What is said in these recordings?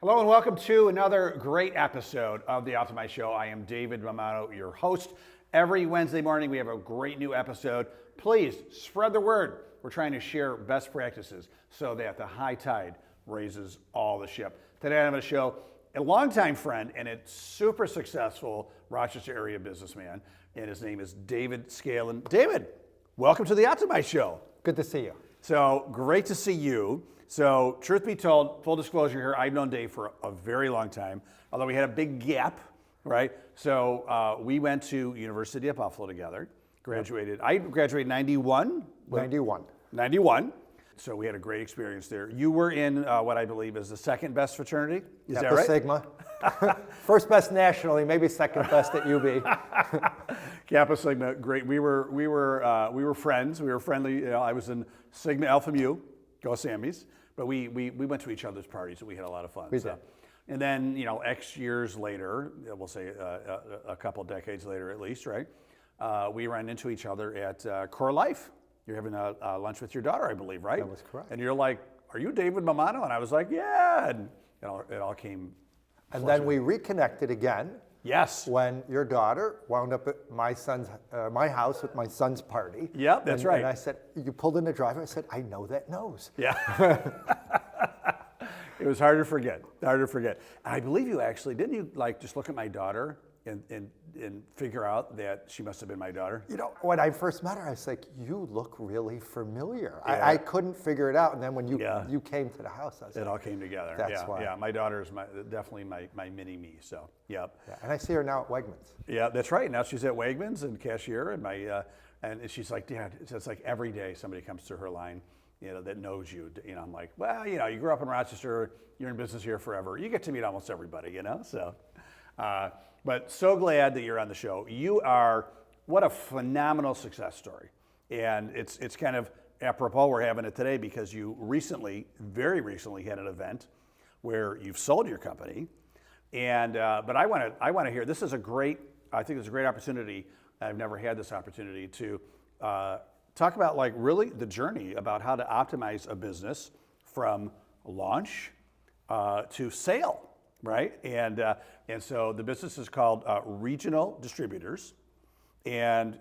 Hello and welcome to another great episode of the Optimize Show. I am David Mammano, your host. Every Wednesday morning we have a great new episode. Please spread the word. We're trying to share best practices so that the high tide raises all the ship. Today I'm going to show a longtime friend and a super successful Rochester area businessman, and his name is David Scalen. David, welcome to the Optimize Show. Good to see you. So great to see you. So truth be told, full disclosure here, I've known Dave for a very long time, although we had a big gap, right? So we went to University of Buffalo together, graduated. I graduated 91. 91. 91. So we had a great experience there. You were in what I believe is the second best fraternity. Is that right? Sigma. First best nationally, maybe second best at UB. Kappa Sigma, great. We were friends. We were friendly. You know, I was in Sigma Alpha Mu, go Sammies. But we went to each other's parties and we had a lot of fun. We did. And then, you know, X years later, we'll say a couple decades later at least, right? We ran into each other at Core Life. You're having a lunch with your daughter, I believe, right? That was correct. And you're like, "Are you David Mammano?" And I was like, "Yeah." And it all came. And then we reconnected again. Yes. When your daughter wound up at my house with my son's party. Yeah, that's right. And I said, you pulled in the driveway. I said, I know that nose. Yeah. It was hard to forget. Hard to forget. And I believe you actually, didn't you like just look at my daughter and figure out that she must have been my daughter? You know, when I first met her, I was like, you look really familiar. Yeah. I couldn't figure it out. And then when you came to the house, I was It like, all came together. That's why. Yeah, my daughter is definitely my mini me. So, yep. yeah. And I see her now at Wegmans. Yeah, that's right. Now she's at Wegmans and cashier, and and she's like, Dad, it's like every day somebody comes to her line, you know, that knows you. You know, I'm like, well, you know, you grew up in Rochester, you're in business here forever. You get to meet almost everybody, you know. So, but so glad that you're on the show. You are what a phenomenal success story, and it's kind of apropos we're having it today because you very recently had an event where you've sold your company. And but I want to hear. This is I think it's a great opportunity. I've never had this opportunity to talk about like really the journey about how to optimize a business from launch to sale, right? And so the business is called Regional Distributors, and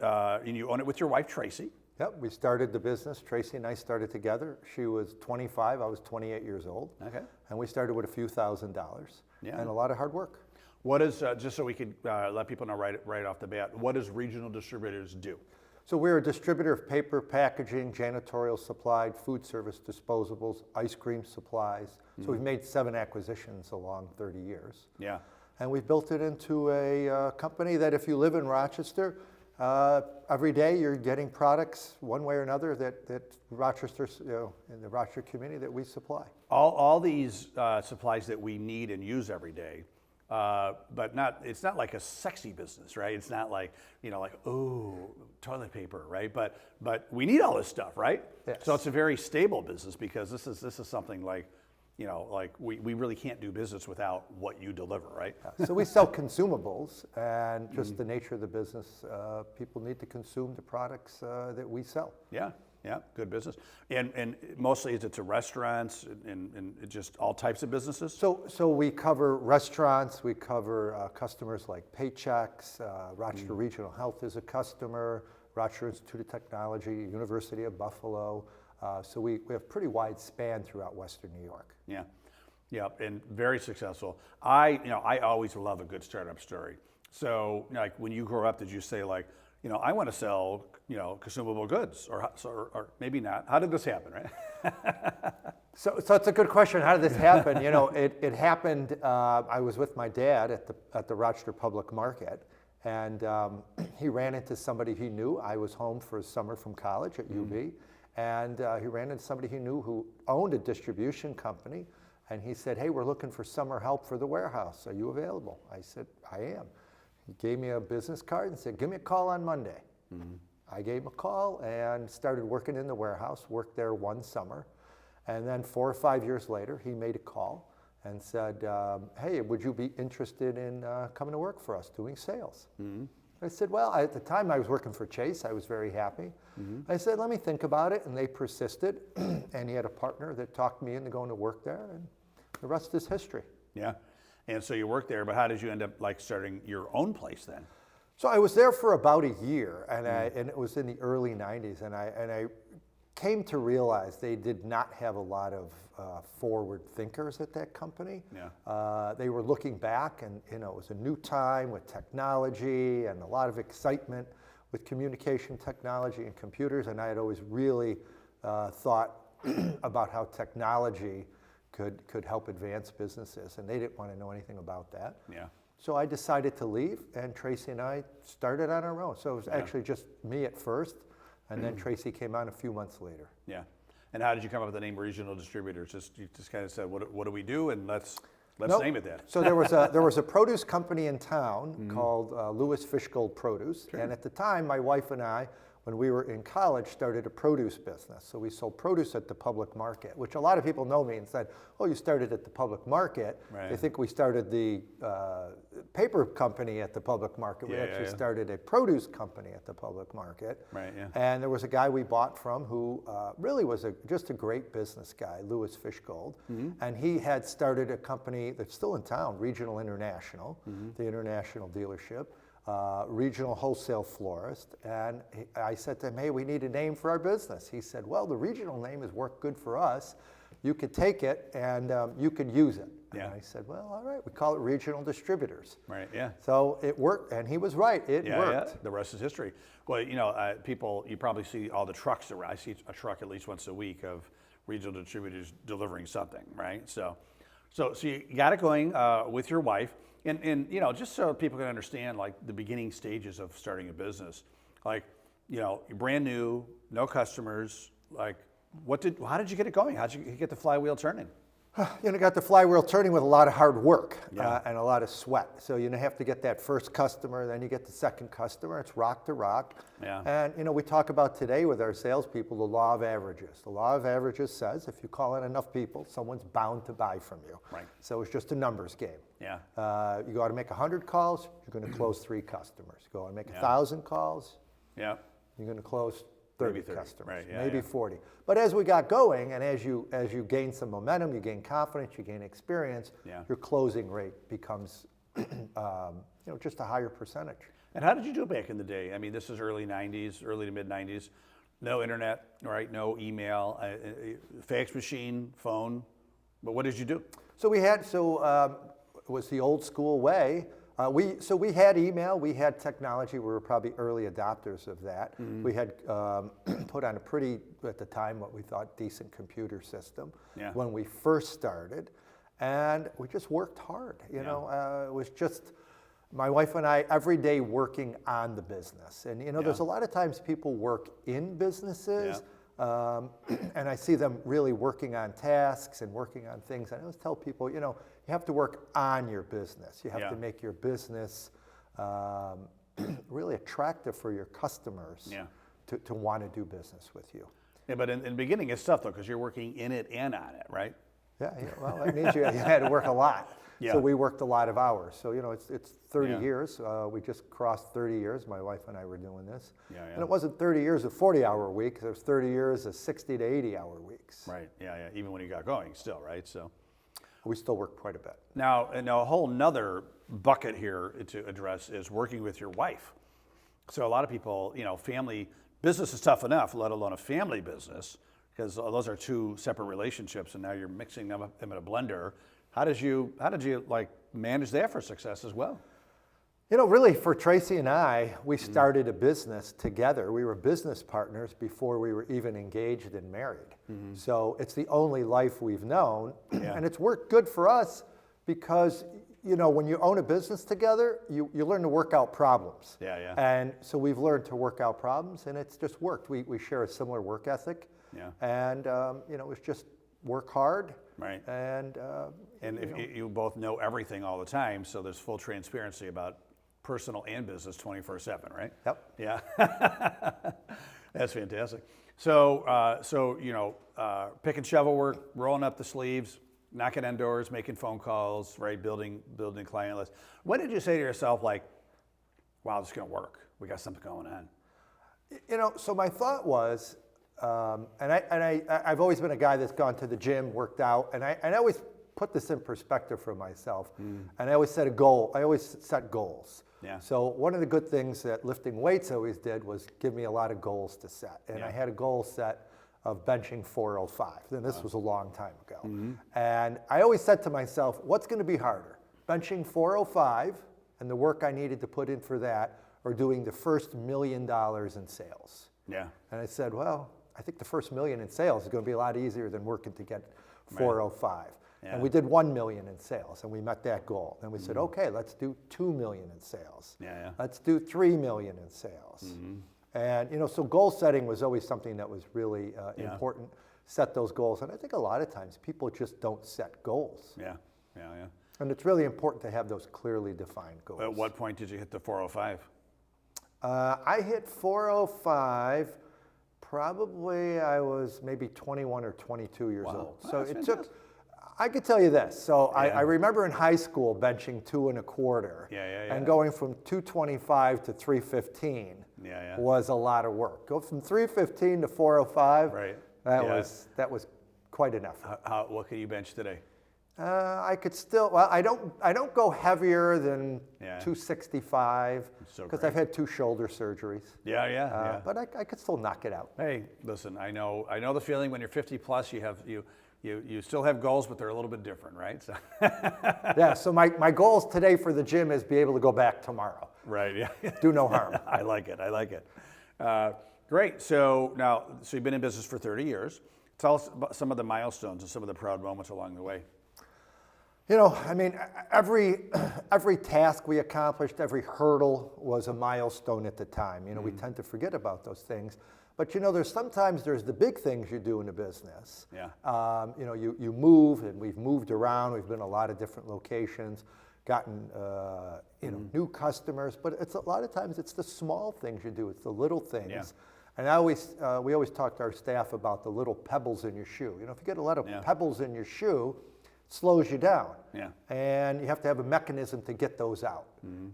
you own it with your wife Tracy. Yep, we started the business. Tracy and I started together. She was 25, I was 28 years old. Okay. And we started with a few $1,000s and a lot of hard work. What is, just so we could let people know right off the bat, what does Regional Distributors do? So we're a distributor of paper, packaging, janitorial supplied, food service disposables, ice cream supplies. So we've made 7 acquisitions along 30 years. Yeah. And we've built it into a company that if you live in Rochester, every day you're getting products one way or another that Rochester, in the Rochester community that we supply. All these supplies that we need and use every day, but it's not like a sexy business, right? It's not like, you know, like, oh, toilet paper, right? But we need all this stuff, right? Yes. So it's a very stable business because this is something like, you know, like we really can't do business without what you deliver, right? So we sell consumables, and just the nature of the business, people need to consume the products that we sell. Yeah, good business. And mostly is it to restaurants and just all types of businesses? So we cover restaurants, we cover customers like Paychecks, Rochester Regional Health is a customer, Rochester Institute of Technology, University of Buffalo. So we have pretty wide span throughout Western New York. Yeah, and very successful. I always love a good startup story. So like when you grew up, did you say like, you know, I want to sell, you know, consumable goods, or maybe not? How did this happen, right? So it's a good question. How did this happen? You know, it happened. I was with my dad at the Rochester Public Market, and he ran into somebody he knew. I was home for a summer from college at UB, and he ran into somebody he knew who owned a distribution company, and he said, "Hey, we're looking for summer help for the warehouse. Are you available?" I said, "I am." He gave me a business card and said, "Give me a call on Monday." I gave him a call and started working in the warehouse, worked there one summer. And then 4 or 5 years later, he made a call and said, "Hey, would you be interested in coming to work for us doing sales?" I said, well, at the time I was working for Chase. I was very happy. I said, let me think about it. And they persisted. And he had a partner that talked me into going to work there. And the rest is history. Yeah. And so you worked there, but how did you end up like starting your own place then? So I was there for about a year, and it was in the early 90s, and I came to realize they did not have a lot of forward thinkers at that company. Yeah. They were looking back, and it was a new time with technology and a lot of excitement with communication technology and computers, and I had always really thought about how technology could help advance businesses, and they didn't want to know anything about that. Yeah. So I decided to leave, and Tracy and I started on our own. So it was actually just me at first, and then Tracy came on a few months later. Yeah. And how did you come up with the name Regional Distributors? You just kind of said, what do we do? And let's Nope. name it that. So there was a produce company in town called Lewis Fishgold Produce, and at the time, my wife and I, when we were in college, started a produce business. So we sold produce at the public market, which a lot of people know me and said, "Oh, you started at the public market." Right. They think we started the paper company at the public market. We actually started a produce company at the public market. Right. Yeah. And there was a guy we bought from who really was just a great business guy, Lewis Fishgold. And he had started a company that's still in town, Regional International, the international dealership. Regional wholesale florist, and I said to him, "Hey, we need a name for our business." He said, "Well, the regional name has worked good for us. You could take it and you could use it." Yeah. And I said, "Well, all right, we call it Regional Distributors." Right. Yeah. So it worked, and he was right. It worked. Yeah. The rest is history. Well, people, you probably see all the trucks around. I see a truck at least once a week of Regional Distributors delivering something, right? So you got it going with your wife. And just so people can understand, like the beginning stages of starting a business, like, you're brand new, no customers, like, how did you get it going? How did you get the flywheel turning? Got the flywheel turning with a lot of hard work Yeah. and a lot of sweat. So you have to get that first customer, then you get the second customer. It's rock to rock. Yeah. And we talk about today with our salespeople the law of averages. The law of averages says if you call in enough people, someone's bound to buy from you. Right. So it's just a numbers game. Yeah. You go out and make 100 calls, you're going to close 3 customers. You go out and make Yeah. 1,000 calls, Yeah. you're going to close 30 Maybe 30, customers, right, yeah, maybe yeah. 40. But as we got going, and as you gain some momentum, you gain confidence, you gain experience, Yeah. your closing rate becomes just a higher percentage. And how did you do it back in the day? I mean, this is early 90s, early to mid 90s. No internet, right? No email, fax machine, phone. But what did you do? So it was the old school way. We had email, we had technology, we were probably early adopters of that. We had put on a pretty, at the time, what we thought decent computer system Yeah. when we first started. And we just worked hard, It was just my wife and I every day working on the business. And there's a lot of times people work in businesses, and I see them really working on tasks and working on things. I always tell people, you have to work on your business. You have Yeah. to make your business really attractive for your customers Yeah. to want to do business with you. Yeah, but in the beginning it's tough though, because you're working in it and on it, right? Yeah, well, that means you had to work a lot. Yeah. So we worked a lot of hours. So, it's 30 Yeah. years. We just crossed 30 years. My wife and I were doing this. Yeah, yeah. And it wasn't 30 years of 40-hour weeks. It was 30 years of 60 to 80-hour weeks. Right. Yeah. Even when you got going, still, right? So We still worked quite a bit. now a whole nother bucket here to address is working with your wife. So a lot of people, family business is tough enough, let alone a family business, because those are two separate relationships, and now you're mixing them in a blender. How did you like manage that for success as well? Really, for Tracy and I, we started a business together. We were business partners before we were even engaged and married. So it's the only life we've known. Yeah. And it's worked good for us because, when you own a business together, you learn to work out problems. Yeah, yeah. And so we've learned to work out problems, and it's just worked. We share a similar work ethic. Yeah. And, it's just work hard. Right. And, If you both know everything all the time, so there's full transparency about personal and business 24/7, right? Yep. Yeah. That's fantastic. So, pick and shovel work, rolling up the sleeves, knocking on doors, making phone calls, right? Building a client list. When did you say to yourself, like, wow, this is going to work. We got something going on. So my thought was, I've always been a guy that's gone to the gym, worked out, and I always put this in perspective for myself, and I always set a goal. I always set goals. Yeah. So one of the good things that lifting weights always did was give me a lot of goals to set. And Yeah. I had a goal set of benching 405. And this was a long time ago. And I always said to myself, what's going to be harder? Benching 405 and the work I needed to put in for that, or doing the first $1 million in sales? Yeah. And I said, well, I think the first $1 million in sales is going to be a lot easier than working to get 405. Yeah. And we did 1 million in sales, and we met that goal. And we said, okay, let's do 2 million in sales. Yeah. Let's do 3 million in sales. And so goal setting was always something that was really important. Set those goals, and I think a lot of times people just don't set goals. Yeah. And it's really important to have those clearly defined goals. At what point did you hit the 405? I hit 405. Probably I was maybe 21 or 22 years old. So That's it fantastic. took. I could tell you this. So I remember in high school benching 2.25. And going from 225 to 315 was a lot of work. Go from 315 to 405. Right. That was quite an effort. What can you bench today? I could still. Well, I don't go heavier than 265 So because great. I've had 2 shoulder surgeries. Yeah. But I could still knock it out. Hey, listen, I know the feeling when you're 50 plus, you still have goals, but they're a little bit different, right? So Yeah, so my goals today for the gym is be able to go back tomorrow. Right, yeah. Do no harm. I like it. Great, so you've been in business for 30 years. Tell us about some of the milestones and some of the proud moments along the way. I mean, every task we accomplished, every hurdle was a milestone at the time. We tend to forget about those things. But sometimes there's the big things you do in a business. Yeah. You move, and we've moved around. We've been in a lot of different locations, gotten new customers. But it's a lot of times it's the small things you do. It's the little things. Yeah. And we always talk to our staff about the little pebbles in your shoe. If you get a lot of pebbles in your shoe, it slows you down. Yeah. And you have to have a mechanism to get those out.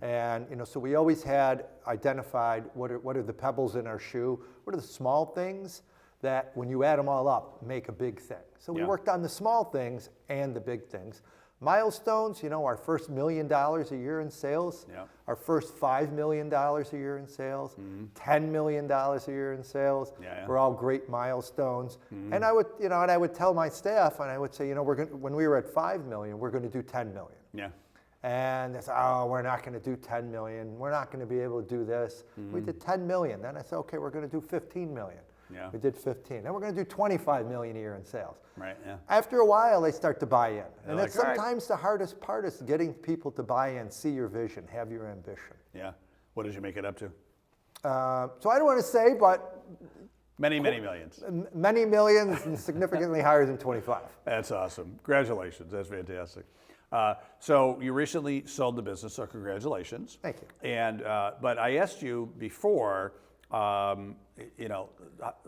And so we always had identified what are the pebbles in our shoe, what are the small things that when you add them all up make a big thing. So we worked on the small things and the big things. Milestones, our first $1 million a year in sales, our first $5 million a year in sales, $10 million a year in sales, were all great milestones. And I would tell my staff, and I would say, when we were at 5 million, we're going to do 10 million. Yeah. And they said, oh, we're not going to do 10 million. We're not going to be able to do this. We did 10 million. Then I said, okay, we're going to do 15 million. Yeah. We did 15. Then we're going to do 25 million a year in sales. Right. Yeah. After a while, they start to buy in. And like, that's sometimes the hardest part is getting people to buy in, see your vision, have your ambition. Yeah. What did you make it up to? So I don't want to say, but Many millions. many millions and significantly higher than 25. That's awesome. Congratulations. That's fantastic. So you recently sold the business, so congratulations. Thank you. And but I asked you before, as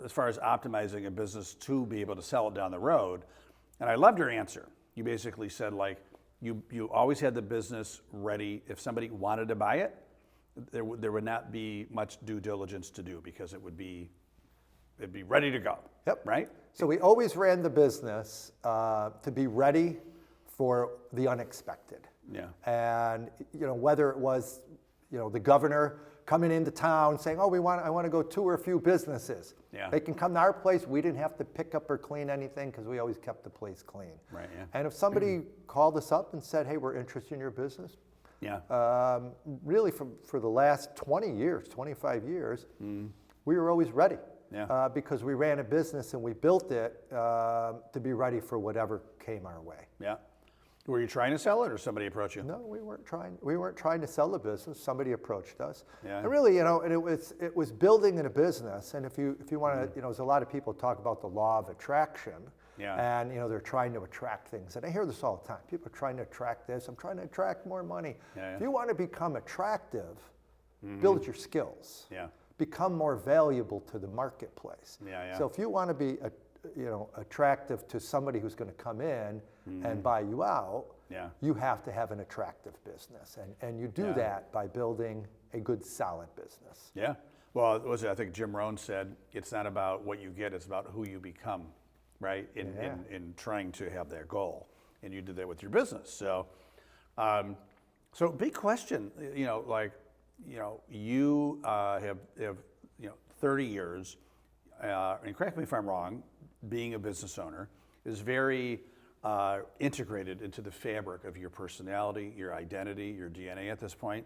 far as optimizing a business to be able to sell it down the road, and I loved your answer. You basically said you always had the business ready. If somebody wanted to buy it, there would not be much due diligence to do because it'd be ready to go. Yep. Right. So we always ran the business to be ready for the unexpected. Yeah. And whether it was the governor coming into town saying, oh, I want to go tour a few businesses. Yeah. They can come to our place. We didn't have to pick up or clean anything because we always kept the place clean. Right. Yeah. And if somebody called us up and said, hey, we're interested in your business, really for the last 20 years, 25 years, we were always ready. Yeah. Because we ran a business and we built it to be ready for whatever came our way. Yeah. Were you trying to sell it, or somebody approached you? No, we weren't trying. We weren't trying to sell the business. Somebody approached us. Yeah. And really, and it was building in a business. And if you want to, there's a lot of people talk about the law of attraction. Yeah. And they're trying to attract things. And I hear this all the time. People are trying to attract this. I'm trying to attract more money. Yeah. If you want to become attractive, build your skills. Yeah. Become more valuable to the marketplace. Yeah. So if you want to be attractive to somebody who's going to come in and buy you out, you have to have an attractive business. And you do that by building a good, solid business. Yeah. Well, I think Jim Rohn said, it's not about what you get, it's about who you become, right? In trying to have that goal. and you did that with your business. So, so big question, you have 30 years, and correct me if I'm wrong, being a business owner is very integrated into the fabric of your personality, your identity, your DNA at this point.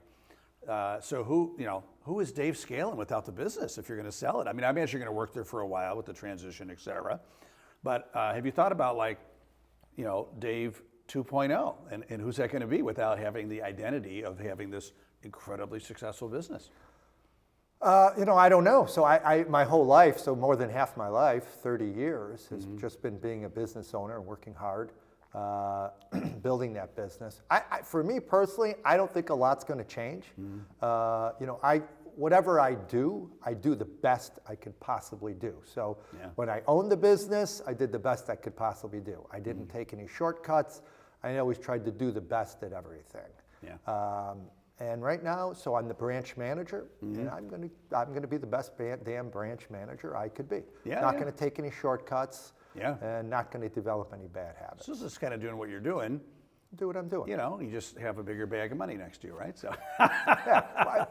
So who is Dave Scalen without the business if you're going to sell it? I mean, I imagine you're going to work there for a while with the transition, et cetera. But have you thought about Dave 2.0 and who's that going to be without having the identity of having this incredibly successful business? I don't know. So my whole life, so more than half my life, 30 years, has just been being a business owner and working hard, building that business. For me personally, I don't think a lot's going to change. Whatever I do the best I could possibly do. So when I owned the business, I did the best I could possibly do. I didn't take any shortcuts. I always tried to do the best at everything. Yeah. And right now, so I'm the branch manager, and I'm gonna be the best damn branch manager I could be. Not gonna take any shortcuts. And not gonna develop any bad habits. So this is kind of doing what you're doing. Do what I'm doing. You just have a bigger bag of money next to you, right? So.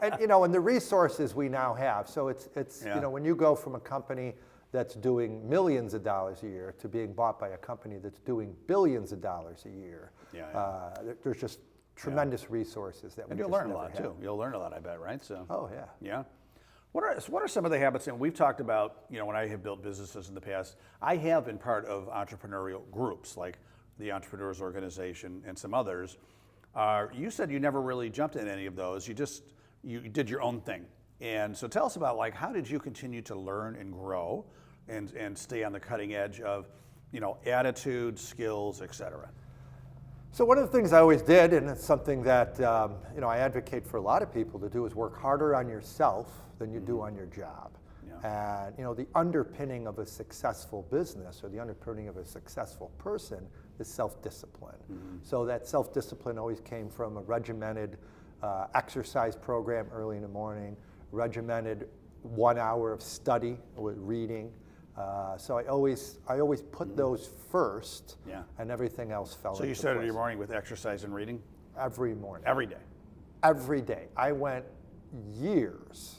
And the resources we now have. So it's when you go from a company that's doing millions of dollars a year to being bought by a company that's doing billions of dollars a year. There's just tremendous resources that we and just you'll learn a never lot had. too. You'll learn a lot, I bet, right? So. Oh yeah. Yeah. What are some of the habits? And we've talked about, when I have built businesses in the past, I have been part of entrepreneurial groups like the Entrepreneurs Organization and some others. You said you never really jumped in any of those. You did your own thing. And so tell us about how did you continue to learn and grow and stay on the cutting edge of, attitude, skills, et cetera? So one of the things I always did, and it's something that I advocate for a lot of people to do, is work harder on yourself than you do on your job. And the underpinning of a successful business or the underpinning of a successful person is self-discipline. So that self-discipline always came from a regimented exercise program early in the morning, regimented 1 hour of study with reading. So I always put those first, and everything else fell into place. So you started your morning with exercise and reading? Every morning. Every day? Every day. I went years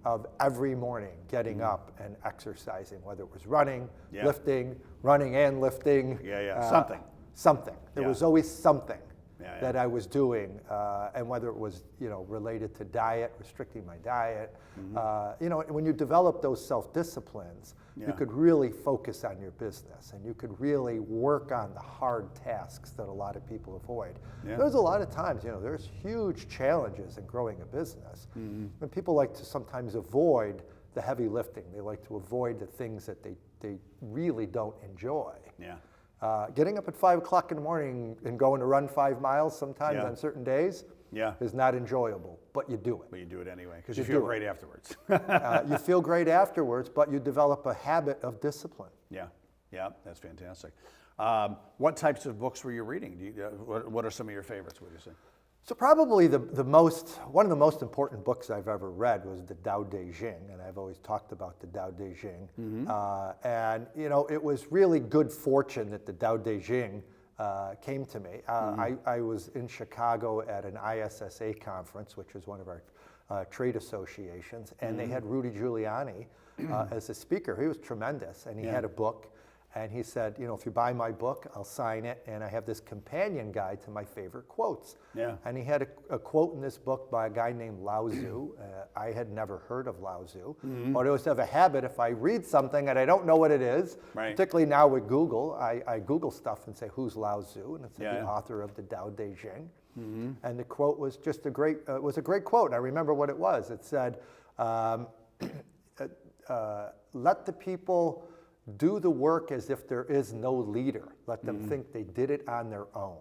of every morning getting up and exercising, whether it was running, lifting, running and lifting. Something. Something. There was always something yeah. that I was doing, and whether it was related to diet, restricting my diet. When you develop those self-disciplines, you could really focus on your business, and you could really work on the hard tasks that a lot of people avoid. There's a lot of times, there's huge challenges in growing a business, and people like to sometimes avoid the heavy lifting. They like to avoid the things that they really don't enjoy. Getting up at 5 o'clock in the morning and going to run 5 miles sometimes on certain days is not enjoyable, but you do it. But you do it anyway, because you feel great afterwards. You feel great afterwards, but you develop a habit of discipline. Yeah, that's fantastic. What types of books were you reading? What are some of your favorites, would you say? So probably one of the most important books I've ever read was the Tao Te Ching, and I've always talked about the Tao Te Ching. And it was really good fortune that the Tao Te Ching came to me. I was in Chicago at an ISSA conference, which is one of our trade associations, and they had Rudy Giuliani as a speaker. He was tremendous, and he had a book. And he said, if you buy my book, I'll sign it, and I have this companion guide to my favorite quotes. And he had a quote in this book by a guy named Lao Tzu. I had never heard of Lao Tzu, but I always have a habit, if I read something and I don't know what it is, particularly now with Google, I Google stuff and say, who's Lao Tzu? And it's the author of the Tao Te Ching. And the quote was just a great quote. And I remember what it was. It said, let the people do the work as if there is no leader. Let them think they did it on their own.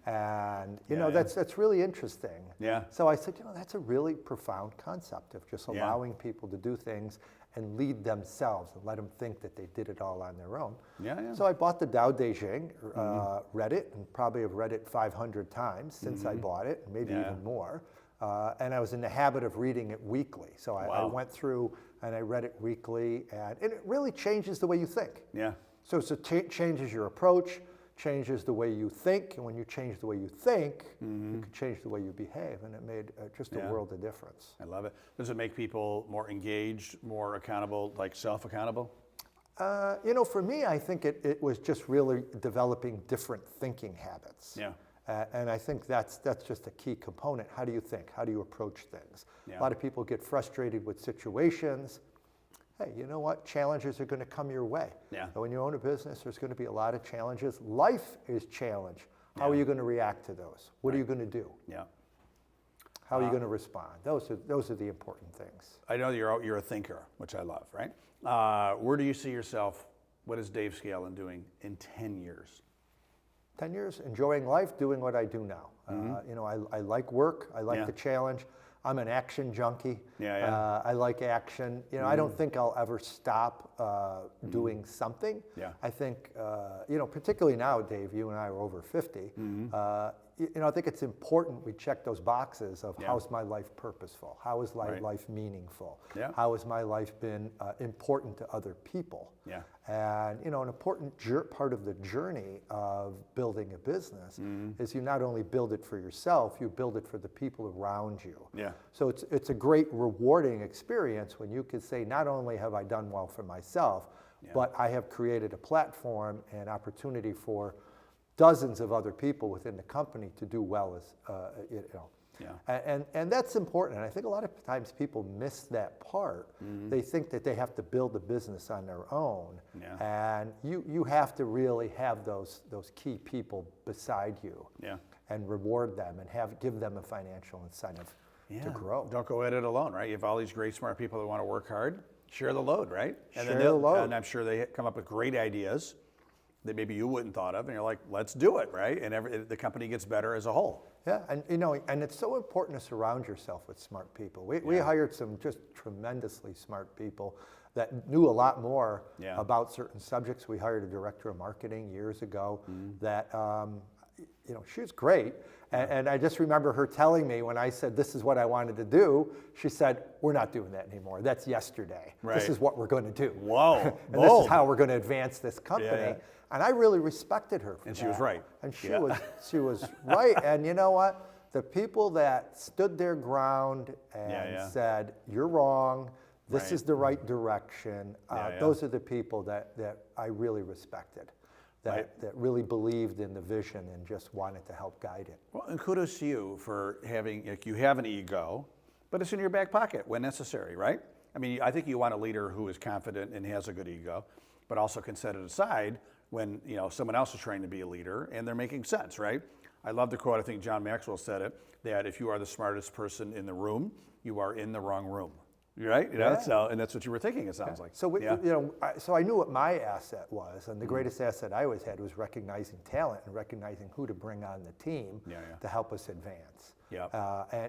And that's really interesting. So I said, that's a really profound concept of just allowing people to do things and lead themselves and let them think that they did it all on their own. So I bought the Tao Te Ching, read it, and probably have read it 500 times since I bought it, maybe even more. And I was in the habit of reading it weekly. So I went through and I read it weekly, and it really changes the way you think. So it changes your approach, changes the way you think, and when you change the way you think, you can change the way you behave, and it made just a world of difference. I love it. Does it make people more engaged, more accountable, like self-accountable? For me, I think it was just really developing different thinking habits. Yeah. And I think that's just a key component. How do you think? How do you approach things? Yeah. A lot of people get frustrated with situations. Hey, you know what? Challenges are going to come your way. Yeah. And when you own a business, there's going to be a lot of challenges. Life is challenge. How are you going to react to those? What are you going to do? Yeah. How are you going to respond? Those are the important things. I know you're a thinker, which I love, right? Where do you see yourself? What is Dave Scalen doing in 10 years? 10 years, enjoying life, doing what I do now. I like work. I like the challenge. I'm an action junkie. I like action. I don't think I'll ever stop doing something. Yeah. I think, particularly now, Dave, you and I are over 50. I think it's important we check those boxes of how's my life purposeful? How is my life meaningful? Yeah. How has my life been important to other people? Yeah. And an important part of the journey of building a business is you not only build it for yourself, you build it for the people around you. Yeah. So it's a great rewarding experience when you can say, not only have I done well for myself, but I have created a platform and opportunity for dozens of other people within the company to do well as And that's important. And I think a lot of times people miss that part. They think that they have to build a business on their own. And you have to really have those key people beside you and reward them and give them a financial incentive to grow. Don't go at it alone, right? You have all these great, smart people that want to work hard. Share the load, right? And Share the load. And I'm sure they come up with great ideas that maybe you wouldn't thought of, and you're like, let's do it, right? And the company gets better as a whole. Yeah, and it's so important to surround yourself with smart people. We hired some just tremendously smart people that knew a lot more about certain subjects. We hired a director of marketing years ago that, she was great. And I just remember her telling me when I said, this is what I wanted to do, she said, we're not doing that anymore. That's yesterday. Right. This is what we're going to do. Whoa. And this is how we're going to advance this company. Yeah. And I really respected her for And that. she was right. And she was right. And you know what? The people that stood their ground and said, you're wrong, this is the right direction, those are the people that I really respected, that really believed in the vision and just wanted to help guide it. Well, and kudos to you for having, you have an ego, but it's in your back pocket when necessary, right? I mean, I think you want a leader who is confident and has a good ego, but also can set it aside when someone else is trying to be a leader and they're making sense, right? I love the quote, I think John Maxwell said it, that if you are the smartest person in the room, you are in the wrong room, right? So, and that's what you were thinking, it sounds like. So, so I knew what my asset was, and the greatest asset I always had was recognizing talent and recognizing who to bring on the team to help us advance.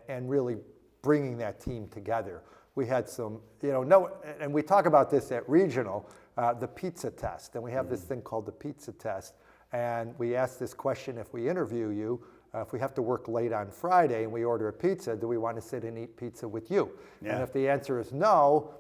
And really bringing that team together. We had some, and we talk about this at Regional, the pizza test. And we have this thing called the pizza test. And we ask this question, if we interview you, if we have to work late on Friday and we order a pizza, do we want to sit and eat pizza with you? And if the answer is no,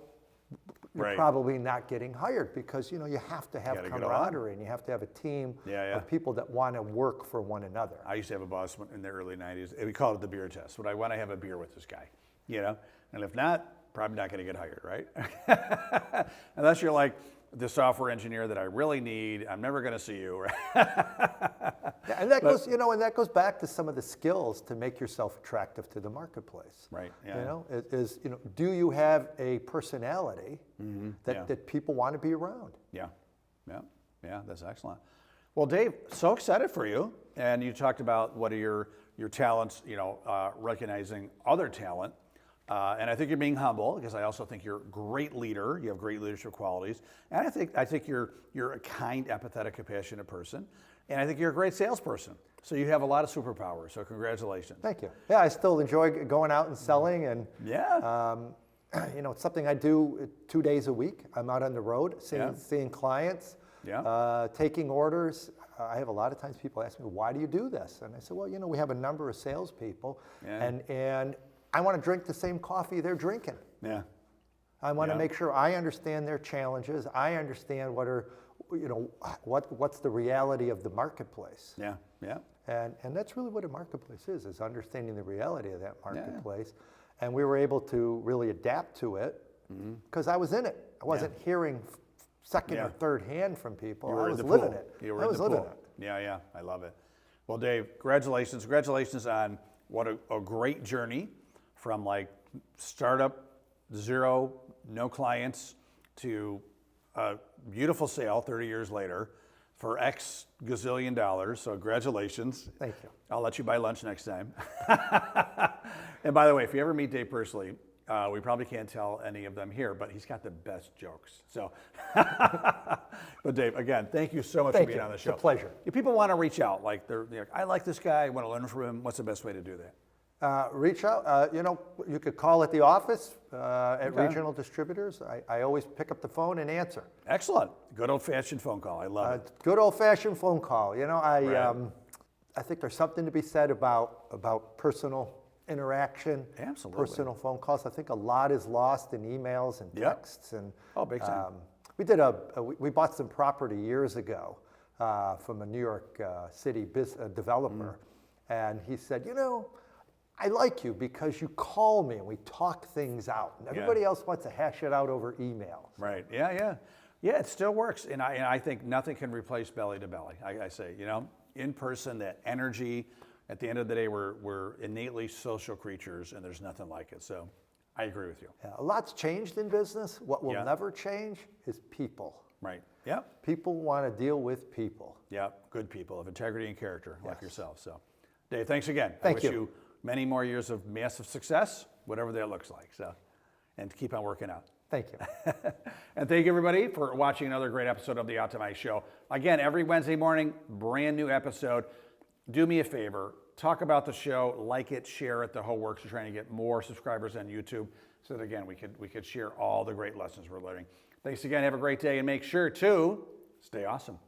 you're probably not getting hired because, you have to have camaraderie and you have to have a team of people that want to work for one another. I used to have a boss in the early 90s. We called it the beer test. Would I want to have a beer with this guy? And if not, probably not going to get hired, right? Unless you're like the software engineer that I really need, I'm never going to see you, right? And that goes, and that goes back to some of the skills to make yourself attractive to the marketplace. Right. Do you have a personality that people want to be around? Yeah, that's excellent. Well, Dave, so excited for you. And you talked about what are your talents, recognizing other talent. And I think you're being humble because I also think you're a great leader. You have great leadership qualities, and I think you're a kind, empathetic, compassionate person, and I think you're a great salesperson. So you have a lot of superpowers. So congratulations. Thank you. Yeah, I still enjoy going out and selling, and it's something I do 2 days a week. I'm out on the road, seeing clients, taking orders. I have a lot of times people ask me, "Why do you do this?" And I said, "Well, we have a number of salespeople, and I want to drink the same coffee they're drinking. I want to make sure I understand their challenges. I understand what you know, what's the reality of the marketplace? Yeah, yeah. And that's really what a marketplace is understanding the reality of that marketplace. And we were able to really adapt to it because I was in it. I wasn't hearing second or third hand from people. I was living it. I was living it. Yeah, yeah, I love it. Well, Dave, congratulations. Congratulations on what a great journey from like startup, zero, no clients, to a beautiful sale 30 years later for X gazillion dollars. So congratulations. Thank you. I'll let you buy lunch next time. And by the way, if you ever meet Dave personally, we probably can't tell any of them here, but he's got the best jokes. So, but Dave, again, thank you so much for being on the show. It's a pleasure. If people want to reach out, like they're like, I like this guy, I want to learn from him, what's the best way to do that? Reach out. You know, you could call at the office at Regional Distributors. I always pick up the phone and answer. Excellent. Good old-fashioned phone call. I love it. Good old-fashioned phone call. You know, I think there's something to be said about personal interaction. Absolutely. Personal phone calls. I think a lot is lost in emails and texts. And big time. We bought some property years ago from a New York City developer, and he said, you know, I like you because you call me and we talk things out. And everybody else wants to hash it out over email. Right. Yeah, yeah. Yeah, it still works. And I think nothing can replace belly to belly. I say, you know, in person, that energy, at the end of the day, we're innately social creatures and there's nothing like it. So I agree with you. Yeah, a lot's changed in business. What will never change is people. Right. Yeah. People want to deal with people. Yeah. Good people of integrity and character like yourself. So Dave, thanks again. Thank I wish you many more years of massive success, whatever that looks like. So, and keep on working out. Thank you. And thank you everybody for watching another great episode of the Optimize Show. Again, every Wednesday morning, brand new episode. Do me a favor, talk about the show, like it, share it, the whole works. We're trying to get more subscribers on YouTube so that again, we could share all the great lessons we're learning. Thanks again, have a great day, and make sure to stay awesome.